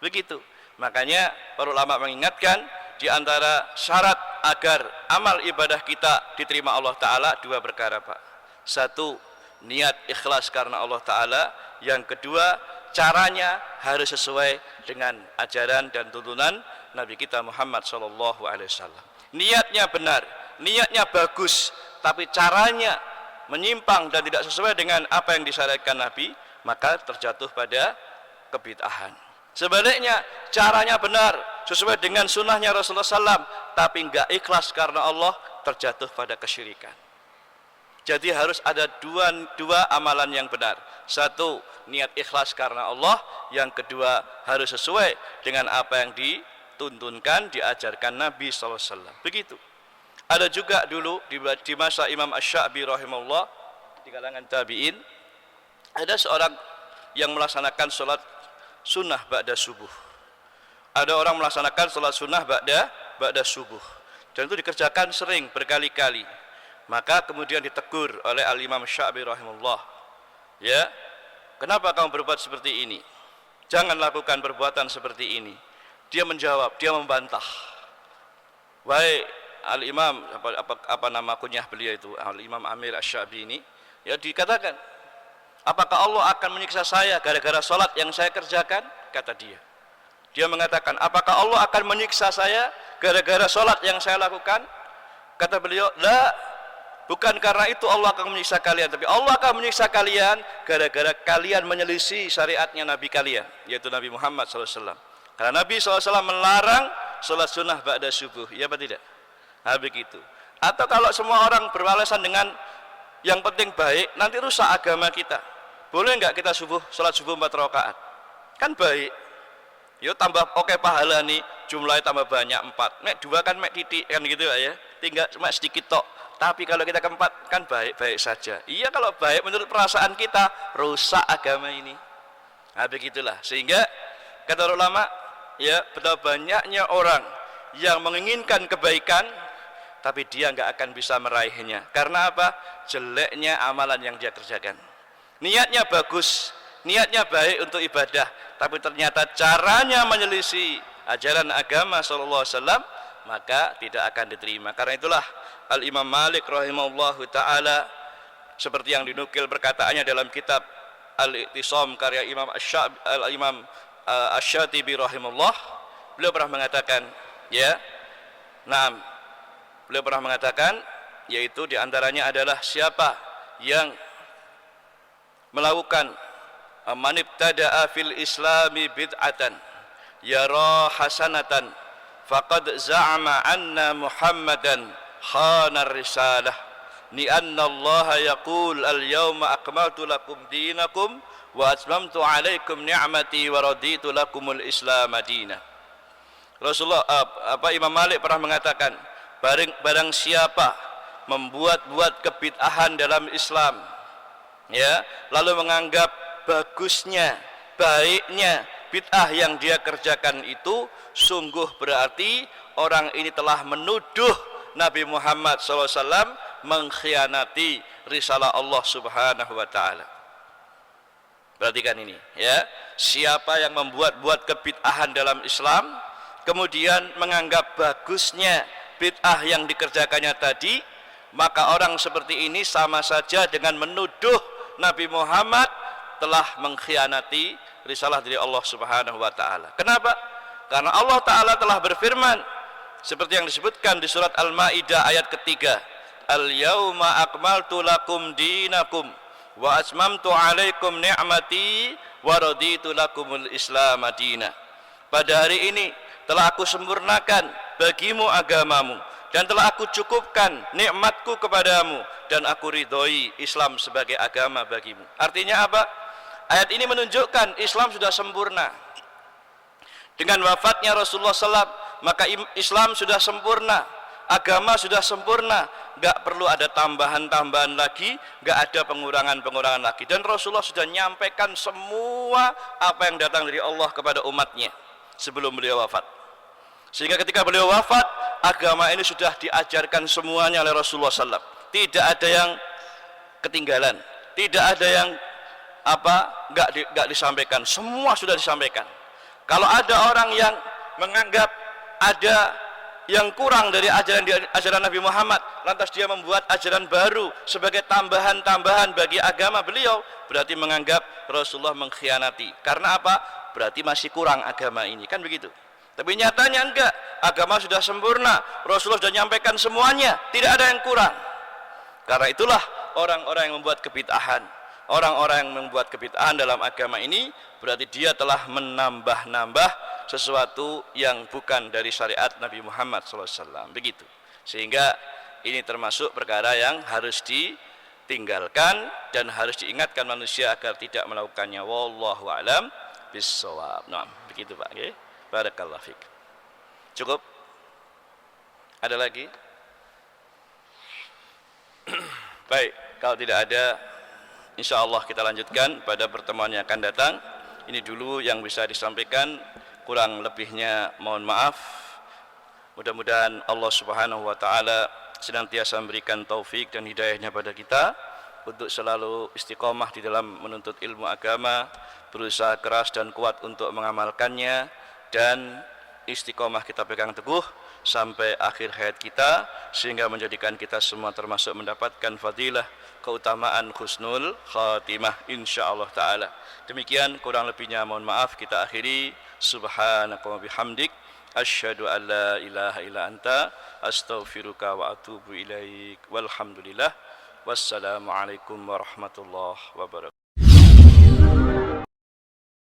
Begitu. Makanya para ulama mengingatkan, di antara syarat agar amal ibadah kita diterima Allah Ta'ala 2 perkara, Pak. 1, niat ikhlas karena Allah Ta'ala. Yang kedua, caranya harus sesuai dengan ajaran dan tuntunan Nabi kita Muhammad SAW. Niatnya benar, niatnya bagus, tapi caranya menyimpang dan tidak sesuai dengan apa yang disyariatkan Nabi, maka terjatuh pada kebid'ahan. Sebaliknya, caranya benar, sesuai dengan sunnahnya Rasulullah SAW, tapi enggak ikhlas karena Allah, terjatuh pada kesyirikan. Jadi harus ada dua amalan yang benar. 1, niat ikhlas karena Allah. Yang kedua, harus sesuai dengan apa yang dituntunkan, diajarkan Nabi SAW. Begitu. Ada juga dulu di masa Imam Asy-Sya'bi rahimahullah, di kalangan tabi'in, ada seorang yang melaksanakan sholat sunnah ba'da subuh. Ada orang melaksanakan sholat sunnah ba'da subuh, dan itu dikerjakan sering, berkali-kali. Maka kemudian ditegur oleh Al-Imam Sya'bi rahimahullah, ya, kenapa kamu berbuat seperti ini? Jangan lakukan perbuatan seperti ini. Dia menjawab, dia membantah, wahai Al-Imam, apa nama kunyah beliau itu, Al-Imam Amir Asy-Sya'bi ini, ya, dikatakan, apakah Allah akan menyiksa saya gara-gara sholat yang saya kerjakan? Kata dia. Dia mengatakan, apakah Allah akan menyiksa saya gara-gara sholat yang saya lakukan? Kata beliau, la, bukan karena itu Allah akan menyiksa kalian, tapi Allah akan menyiksa kalian gara-gara kalian menyelisih syariatnya Nabi kalian, yaitu Nabi Muhammad SAW. Karena Nabi SAW melarang sholat sunnah ba'da subuh, ya apa tidak? Nah begitu. Atau kalau semua orang beralasan dengan yang penting baik, nanti rusak agama kita. Boleh enggak kita sholat subuh 4 rakaat? Kan baik. Yo tambah oke pahala nih, jumlahnya tambah banyak 4. Mek 2 kan mek titik kan gitu ya. Tinggal cuma sedikit tok. Tapi kalau kita keempat kan baik-baik saja. Iya, kalau baik menurut perasaan kita, rusak agama ini. Nah begitulah. Sehingga kata ulama, ya, betapa banyaknya orang yang menginginkan kebaikan tapi dia nggak akan bisa meraihnya. Karena apa? Jeleknya amalan yang dia kerjakan. Niatnya bagus, niatnya baik untuk ibadah, tapi ternyata caranya menyelisih ajaran agama SAW, maka tidak akan diterima. Karena itulah Al-Imam Malik rahimahullahu ta'ala, seperti yang dinukil perkataannya dalam kitab Al-I'tisam karya Imam Asy-Syatibi rahimahullah, beliau pernah mengatakan, ya, beliau pernah mengatakan, yaitu diantaranya adalah siapa yang melakukan man ibtada'a fil islami bid'atan yara hasanatan faqad za'ama anna Muhammadan khana risalah li'anna Allah yaqul al-yawma akmaltu lakum dinakum wa atmamtu alaikum ni'mati wa raditu lakumul islam madinah. Rasulullah Imam Malik pernah mengatakan, barang siapa membuat-buat kebid'ahan dalam Islam, ya, lalu menganggap bagusnya, baiknya bid'ah yang dia kerjakan itu, sungguh berarti orang ini telah menuduh Nabi Muhammad SAW mengkhianati risalah Allah Subhanahu wa taala. Perhatikan ini, ya. Siapa yang membuat-buat kebid'ahan dalam Islam kemudian menganggap bagusnya bid'ah yang dikerjakannya tadi, maka orang seperti ini sama saja dengan menuduh Nabi Muhammad telah mengkhianati risalah dari Allah Subhanahu wa taala. Kenapa? Karena Allah taala telah berfirman seperti yang disebutkan di surat Al-Maidah ayat ketiga, Al-yauma akmaltu lakum dinakum wa atmamtu alaikum ni'mati wa raditu lakumul islam madinah. Pada hari ini telah aku sempurnakan bagimu agamamu dan telah aku cukupkan nikmatku kepadamu dan aku ridhoi Islam sebagai agama bagimu. Artinya apa? Ayat ini menunjukkan Islam sudah sempurna. Dengan wafatnya Rasulullah SAW, maka Islam sudah sempurna, agama sudah sempurna, gak perlu ada tambahan-tambahan lagi, gak ada pengurangan-pengurangan lagi. Dan Rasulullah sudah menyampaikan semua apa yang datang dari Allah kepada umatnya sebelum beliau wafat. Sehingga ketika beliau wafat, agama ini sudah diajarkan semuanya oleh Rasulullah SAW. Tidak ada yang ketinggalan, tidak ada yang nggak disampaikan, semua sudah disampaikan. Kalau ada orang yang menganggap ada yang kurang dari ajaran Nabi Muhammad, lantas dia membuat ajaran baru sebagai tambahan-tambahan bagi agama beliau, berarti menganggap Rasulullah mengkhianati. Karena apa? Berarti masih kurang agama ini, kan begitu. Tapi nyatanya enggak, agama sudah sempurna, Rasulullah sudah menyampaikan semuanya, tidak ada yang kurang. Karena itulah orang-orang yang membuat kebid'ahan, orang-orang yang membuat kebid'ahan dalam agama ini, berarti dia telah menambah-nambah sesuatu yang bukan dari syariat Nabi Muhammad SAW. Begitu. Sehingga ini termasuk perkara yang harus ditinggalkan dan harus diingatkan manusia agar tidak melakukannya. Wallahu a'lam bishawab. Nah, begitu Pak. Okay? Barakallahu fiik. Cukup? Ada lagi? Baik, kalau tidak ada, insyaallah kita lanjutkan pada pertemuan yang akan datang. Ini dulu yang bisa disampaikan, kurang lebihnya mohon maaf. Mudah-mudahan Allah Subhanahu wa taala senantiasa memberikan taufik dan hidayahnya pada kita untuk selalu istiqomah di dalam menuntut ilmu agama, berusaha keras dan kuat untuk mengamalkannya, dan istiqomah kita pegang teguh sampai akhir hayat kita, sehingga menjadikan kita semua termasuk mendapatkan fadilah keutamaan husnul khatimah insyaallah taala. Demikian, kurang lebihnya mohon maaf, kita akhiri. Subhanaka wa bihamdik asyhadu an la ilaha illa anta astaghfiruka wa atubu ilaik. Walhamdulillah. Wassalamualaikum warahmatullahi wabarakatuh.